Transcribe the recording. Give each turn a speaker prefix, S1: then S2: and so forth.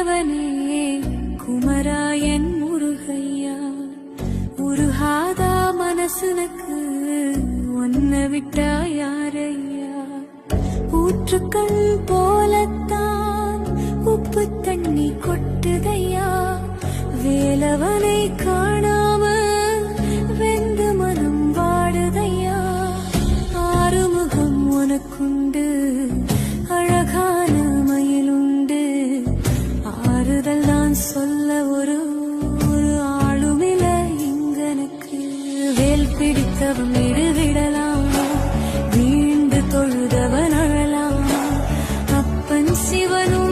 S1: உடையவனே குமராயன் முருகையா உருகாதா மனசுனக்கு ஒன்ன விட்டா யாரையா ஊற்றுக்கள் போலத்தான் உப்பு தண்ணி கொட்டுதையா வேலவனை காணாம வெந்த மனம் வாடுதையா ஆறுமுகம் உனக்குண்டு அழகான மயிலுண்டு ஆறுதல் தான் சொல்ல ஒரு ஆளுமில இங்கனுக்கு வேல் பிடித்தவன் விடலாமா வீண்டு தொழுதவன் அழலாமா அப்பன் சிவனு